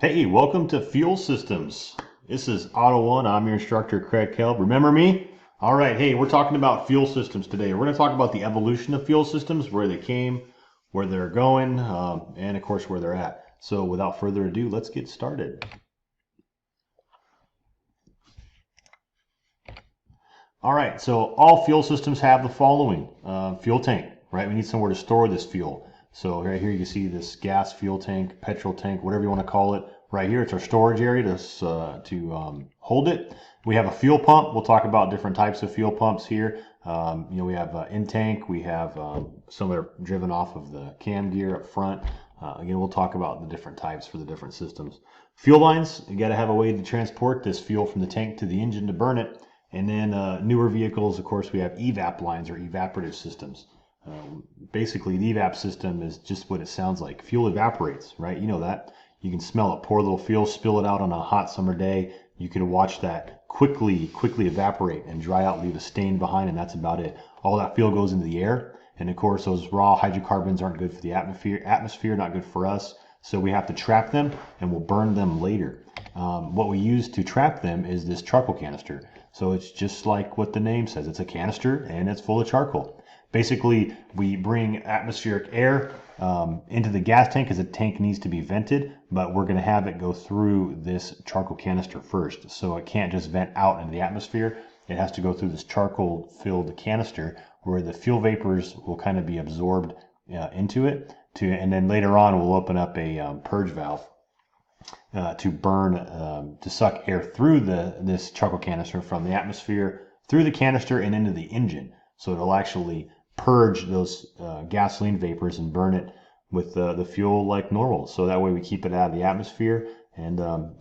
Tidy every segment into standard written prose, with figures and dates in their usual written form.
Hey, welcome to Fuel Systems. This is Auto One. I'm your instructor, Craig Kelb. Remember me? All right. Hey, we're talking about fuel systems today. We're going to talk about the evolution of fuel systems, where they came, where they're going, and of course where they're at. So, without further ado, let's get started. All right. So, all fuel systems have the following: fuel tank. Right. We need somewhere to store this fuel. So right here you can see this gas fuel tank, petrol tank, whatever you want to call it. Right here, it's our storage area to hold it. We have a fuel pump. We'll talk about different types of fuel pumps here. We have in tank. We have some that are driven off of the cam gear up front. Again, we'll talk about the different types for the different systems. Fuel lines. You got to have a way to transport this fuel from the tank to the engine to burn it. And then newer vehicles, of course, we have evap lines or evaporative systems. Basically, the evap system is just what it sounds like. Fuel evaporates, right? You know that. You can smell it. Pour a little fuel, spill it out on a hot summer day. You can watch that quickly evaporate and dry out, leave a stain behind, and that's about it. All that fuel goes into the air. And of course, those raw hydrocarbons aren't good for the atmosphere, not good for us. So we have to trap them, and we'll burn them later. What we use to trap them is this charcoal canister. So it's just like what the name says. It's a canister, and it's full of charcoal. Basically, we bring atmospheric air into the gas tank, because the tank needs to be vented, but we're going to have it go through this charcoal canister first. So it can't just vent out into the atmosphere. It has to go through this charcoal-filled canister where the fuel vapors will kind of be absorbed into it. And then later on, we'll open up a purge valve to burn, to suck air through this charcoal canister from the atmosphere through the canister and into the engine. So it'll actually purge those gasoline vapors and burn it with the fuel like normal. So that way we keep it out of the atmosphere and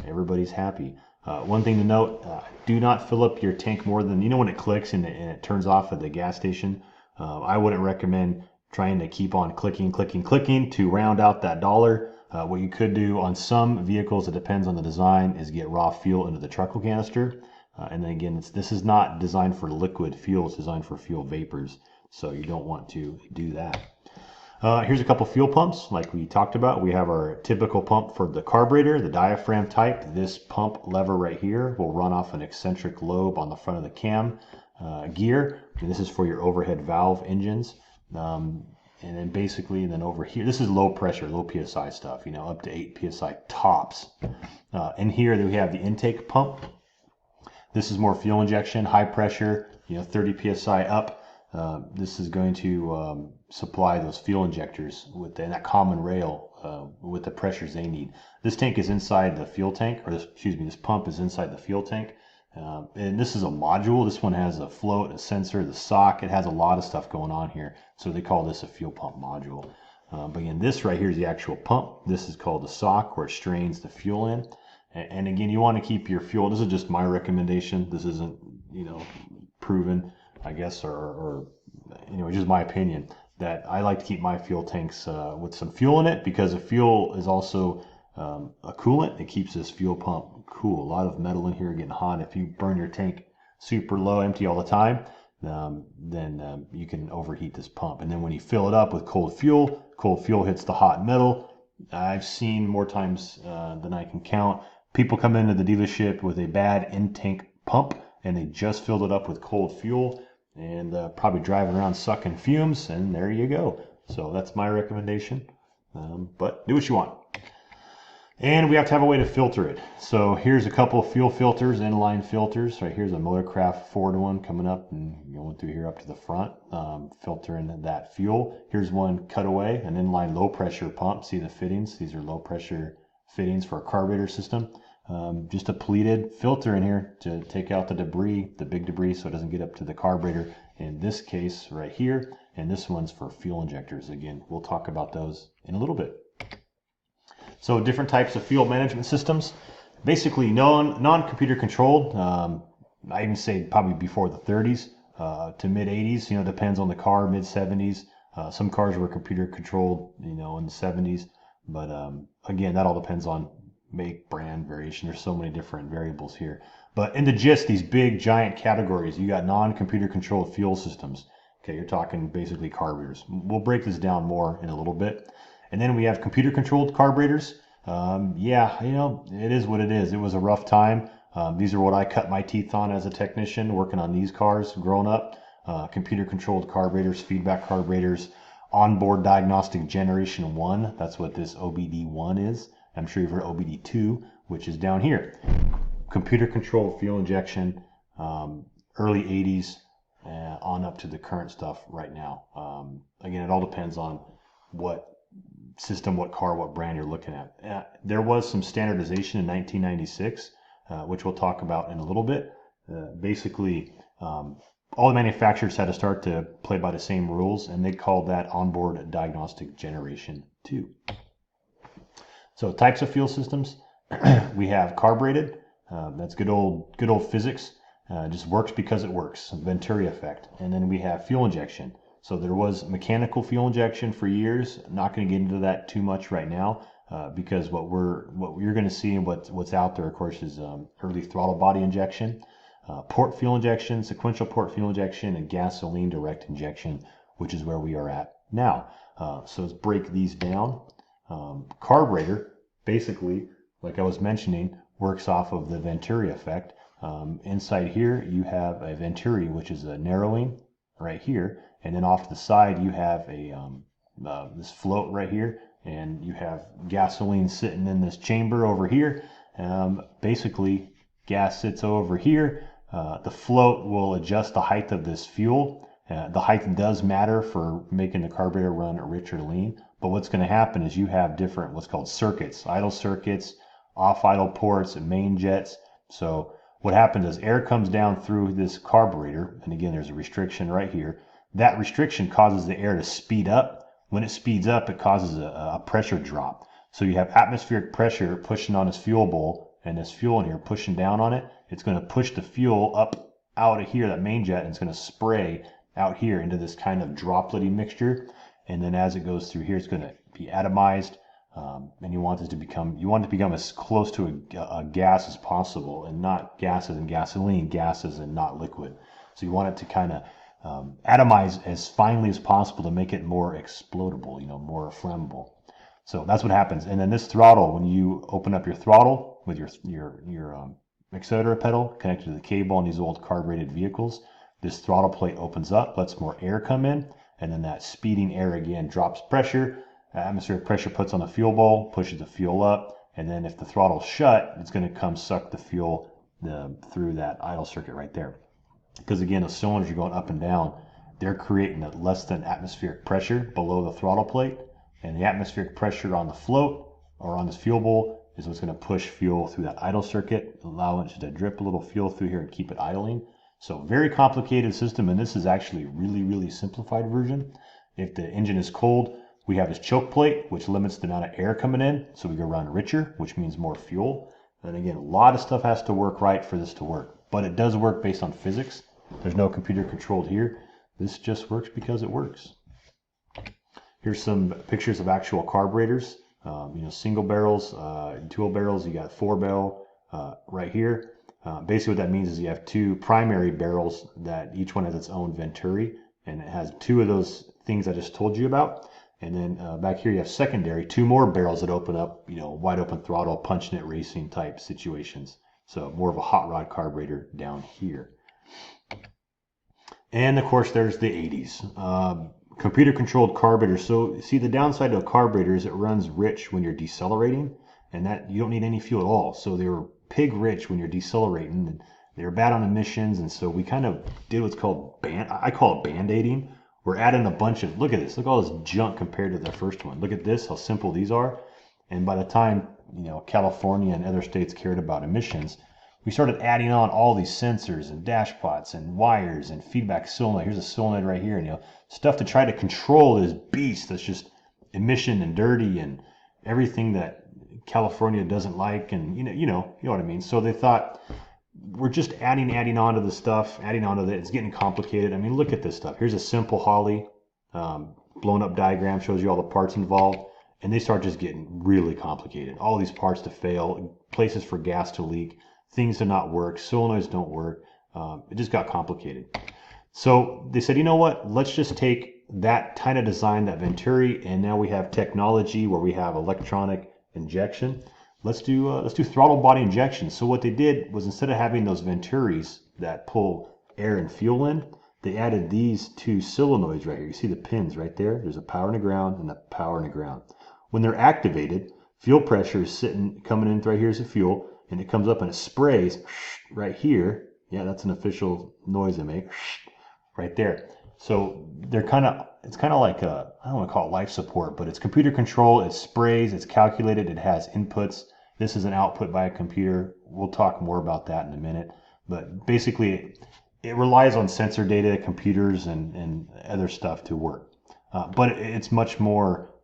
everybody's happy. One thing to note, do not fill up your tank more than, when it clicks and it turns off at the gas station. I wouldn't recommend trying to keep on clicking to round out that dollar. What you could do on some vehicles, it depends on the design, is get raw fuel into the charcoal canister. And then again, this is not designed for liquid fuel, it's designed for fuel vapors. So you don't want to do that. Here's a couple fuel pumps like we talked about. We have our typical pump for the carburetor, the diaphragm type. This pump lever right here will run off an eccentric lobe on the front of the cam gear. And this is for your overhead valve engines. And then basically, over here, this is low pressure, low PSI stuff, up to 8 PSI tops. In here, we have the intake pump. This is more fuel injection, high pressure, 30 PSI up. This is going to supply those fuel injectors with that common rail with the pressures they need. This tank is inside the fuel tank, or this pump is inside the fuel tank. And this is a module. This one has a float, a sensor, the sock. It has a lot of stuff going on here. So they call this a fuel pump module. But again, this right here is the actual pump. This is called the sock, where it strains the fuel in. And again, you want to keep your fuel. This is just my recommendation. This isn't, proven, I guess, or just my opinion, that I like to keep my fuel tanks with some fuel in it, because the fuel is also a coolant. It keeps this fuel pump cool. A lot of metal in here getting hot. If you burn your tank super low, empty all the time, then you can overheat this pump. And then when you fill it up with cold fuel hits the hot metal. I've seen more times than I can count people come into the dealership with a bad in-tank pump, and they just filled it up with cold fuel and probably driving around sucking fumes, and there you go. So that's my recommendation, but do what you want. And we have to have a way to filter it. So here's a couple of fuel filters, inline filters. Right here's a Motorcraft Ford one coming up and going through here up to the front, filtering that fuel. Here's one cutaway, an inline low pressure pump. See the fittings? These are low pressure fittings for a carburetor system. Just a pleated filter in here to take out the debris, the big debris, so it doesn't get up to the carburetor. In this case right here, and this one's for fuel injectors. Again, we'll talk about those in a little bit. So different types of fuel management systems, basically non-computer controlled. I even say probably before the 30s to mid 80s. Depends on the car. Mid 70s. Some cars were computer controlled, in the 70s. But again, that all depends on make, brand, variation. There's so many different variables here. But in the gist, these big giant categories, you got non-computer controlled fuel systems. Okay, you're talking basically carburetors. We'll break this down more in a little bit. And then we have computer controlled carburetors. Yeah, it is what it is. It was a rough time. These are what I cut my teeth on as a technician working on these cars growing up. Computer controlled carburetors, feedback carburetors, onboard diagnostic generation 1. That's what this OBD1 is. I'm sure you've heard OBD2, which is down here. Computer controlled fuel injection, early 80s on up to the current stuff right now. Again, it all depends on what system, what car, what brand you're looking at. There was some standardization in 1996, which we'll talk about in a little bit. Basically, all the manufacturers had to start to play by the same rules, and they called that onboard diagnostic generation 2. So types of fuel systems, we have carbureted. That's good old physics. Just works because it works, Venturi effect. And then we have fuel injection. So there was mechanical fuel injection for years. I'm not going to get into that too much right now, because what you're going to see and what's out there, of course, is early throttle body injection, port fuel injection, sequential port fuel injection, and gasoline direct injection, which is where we are at now. So let's break these down. Carburetor, basically, like I was mentioning, works off of the Venturi effect. Inside here, you have a Venturi, which is a narrowing right here, and then off to the side, you have a this float right here, and you have gasoline sitting in this chamber over here. Basically, gas sits over here. The float will adjust the height of this fuel. The height does matter for making the carburetor run rich or lean, but what's going to happen is you have different what's called circuits, idle circuits, off idle ports, and main jets. So what happens is air comes down through this carburetor, and again, there's a restriction right here. That restriction causes the air to speed up. When it speeds up, it causes a pressure drop. So you have atmospheric pressure pushing on this fuel bowl, and this fuel in here pushing down on it. It's going to push the fuel up out of here, that main jet, and it's going to spray out here into this kind of droplet-y mixture. And then as it goes through here, it's going to be atomized. And you want it to become as close to a gas as possible, and not gases and gasoline, gases and not liquid. So you want it to kind of atomize as finely as possible to make it more explodable, more flammable. So that's what happens. And then this throttle, when you open up your throttle with your accelerator pedal connected to the cable on these old carbureted vehicles, this throttle plate opens up, lets more air come in, and then that speeding air again drops pressure. Atmospheric pressure puts on the fuel bowl, pushes the fuel up, and then if the throttle's shut, it's going to come suck the fuel through that idle circuit right there. Because again, the cylinders are going up and down, they're creating a less than atmospheric pressure below the throttle plate, and the atmospheric pressure on the float or on this fuel bowl is what's going to push fuel through that idle circuit, allowing it to drip a little fuel through here and keep it idling. So very complicated system, and this is actually a really, really simplified version. If the engine is cold, we have this choke plate, which limits the amount of air coming in, so we can run richer, which means more fuel. And again, a lot of stuff has to work right for this to work, but it does work based on physics. There's no computer controlled here. This just works because it works. Here's some pictures of actual carburetors. Single barrels, dual barrels. You got 4-barrel right here. Basically, what that means is you have 2 primary barrels that each one has its own Venturi, and it has 2 of those things I just told you about. And then back here you have secondary, 2 more barrels that open up, wide open throttle, punching it racing type situations. So more of a hot rod carburetor down here. And of course there's the 80s. Computer controlled carburetor. So see, the downside of a carburetor is it runs rich when you're decelerating, and that you don't need any fuel at all. So they were pig rich when you're decelerating, and they were bad on emissions. And so we kind of did what's called I call it band-aiding. We're adding a bunch of, look at this, look at all this junk compared to the first one. Look at this, how simple these are. And by the time, California and other states cared about emissions, we started adding on all these sensors and dashpots and wires and feedback solenoid. Here's a solenoid right here, and stuff to try to control this beast that's just emission and dirty and everything that California doesn't like, and you know what I mean. So they thought, we're just adding on to the stuff, it's getting complicated. I mean, look at this stuff. Here's a simple Holley blown up diagram, shows you all the parts involved, and they start just getting really complicated. All these parts to fail, places for gas to leak, things to not work, solenoids don't work. It just got complicated. So they said, you know what, let's just take that kind of design, that Venturi, and now we have technology where we have electronic injection. Let's do throttle body injection. So what they did was, instead of having those venturis that pull air and fuel in, they added these two solenoids right here. You see the pins right there? There's a power in the ground and a power in the ground. When they're activated, fuel pressure is coming in right here as the fuel, and it comes up and it sprays right here. Yeah, that's an official noise they make right there. So it's kind of like I don't want to call it life support, but it's computer control. It sprays, it's calculated, it has inputs. This is an output by a computer. We'll talk more about that in a minute. But basically, it relies on sensor data, computers, and other stuff to work. But it's much more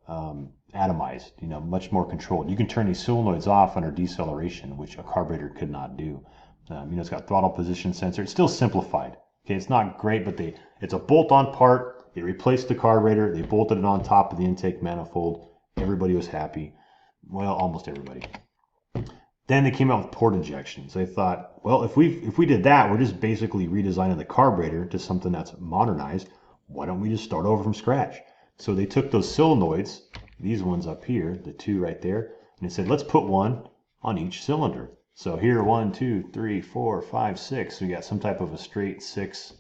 atomized, much more controlled. You can turn these solenoids off under deceleration, which a carburetor could not do. It's got throttle position sensor. It's still simplified. Okay, it's not great, but it's a bolt-on part. They replaced the carburetor. They bolted it on top of the intake manifold. Everybody was happy. Well, almost everybody. Then they came out with port injections. They thought, well, if we did that, we're just basically redesigning the carburetor to something that's modernized. Why don't we just start over from scratch? So they took those solenoids, these ones up here, the two right there, and they said, let's put one on each cylinder. So here, 1, 2, 3, 4, 5, 6. So we got some type of a straight 6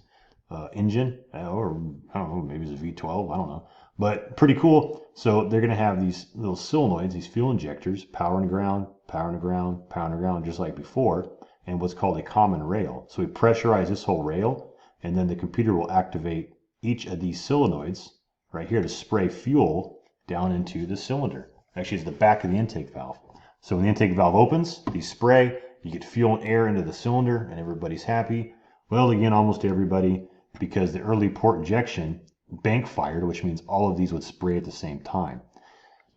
engine, or I don't know, maybe it's a V12, I don't know. But pretty cool. So they're going to have these little solenoids, these fuel injectors, power and ground, power and ground, power and ground, just like before, and what's called a common rail. So we pressurize this whole rail, and then the computer will activate each of these solenoids right here to spray fuel down into the cylinder. Actually, it's the back of the intake valve. So when the intake valve opens, these spray, you get fuel and air into the cylinder, and everybody's happy. Well, again, almost everybody, because the early port injection bank fired, which means all of these would spray at the same time.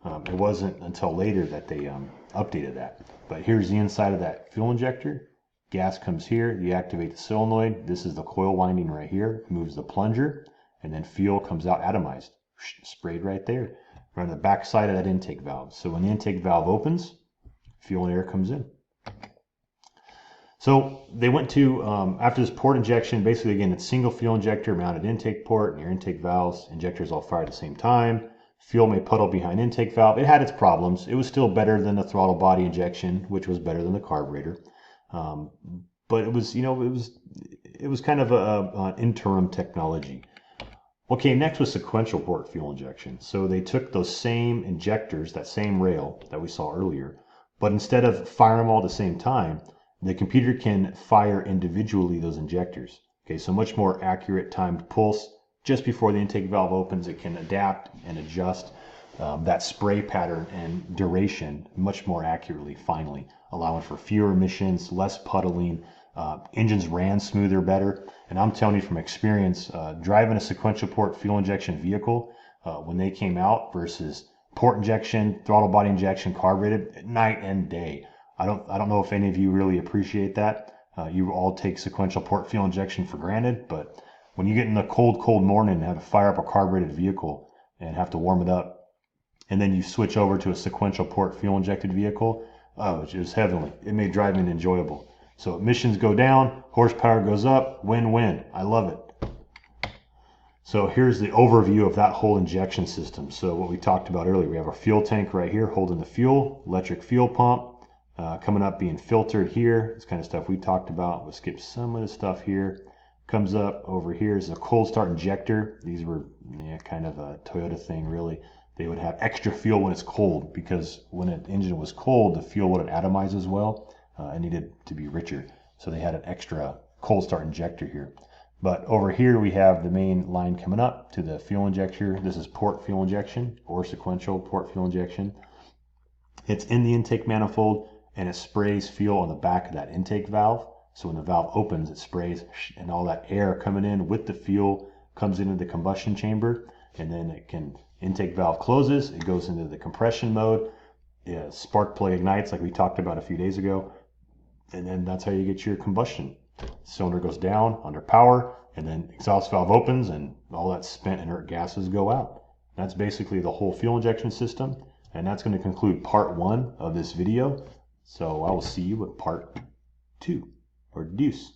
It wasn't until later that they updated that. But here's the inside of that fuel injector. Gas comes here, you activate the solenoid. This is the coil winding right here, moves the plunger, and then fuel comes out atomized, sprayed right there, right on the back side of that intake valve. So when the intake valve opens, fuel and air comes in. So they went to, after this port injection, basically again, it's single fuel injector mounted intake port, and your intake valves, injectors all fire at the same time. Fuel may puddle behind intake valve. It had its problems. It was still better than the throttle body injection, which was better than the carburetor. But it was, it was kind of an interim technology. What came next was sequential port fuel injection. So they took those same injectors, that same rail that we saw earlier, but instead of firing them all at the same time, the computer can fire individually those injectors. Okay, so much more accurate timed pulse. Just before the intake valve opens, it can adapt and adjust that spray pattern and duration much more accurately, finally, allowing for fewer emissions, less puddling. Engines ran smoother, better. And I'm telling you from experience, driving a sequential port fuel injection vehicle, when they came out versus port injection, throttle body injection, carbureted, night and day. I don't know if any of you really appreciate that. You all take sequential port fuel injection for granted, but when you get in a cold morning and have to fire up a carbureted vehicle and have to warm it up, and then you switch over to a sequential port fuel injected vehicle, oh, it was heavenly. It made driving enjoyable. So emissions go down, horsepower goes up, win-win. I love it. So here's the overview of that whole injection system. So what we talked about earlier, we have our fuel tank right here holding the fuel, electric fuel pump, coming up being filtered here. This kind of stuff we talked about. We'll skip some of the stuff here. Comes up over here is a cold start injector. These were kind of a Toyota thing, really. They would have extra fuel when it's cold, because when an engine was cold, the fuel wouldn't atomize as well. It needed to be richer. So they had an extra cold start injector here. But over here we have the main line coming up to the fuel injector. This is port fuel injection or sequential port fuel injection. It's in the intake manifold, and it sprays fuel on the back of that intake valve. So when the valve opens, it sprays, and all that air coming in with the fuel comes into the combustion chamber, and then intake valve closes, it goes into the compression mode, spark plug ignites like we talked about a few days ago, and then that's how you get your combustion. Cylinder goes down under power, and then exhaust valve opens, and all that spent inert gases go out. That's basically the whole fuel injection system, and that's going to conclude part 1 of this video. So I will see you at part 2. Or deuce.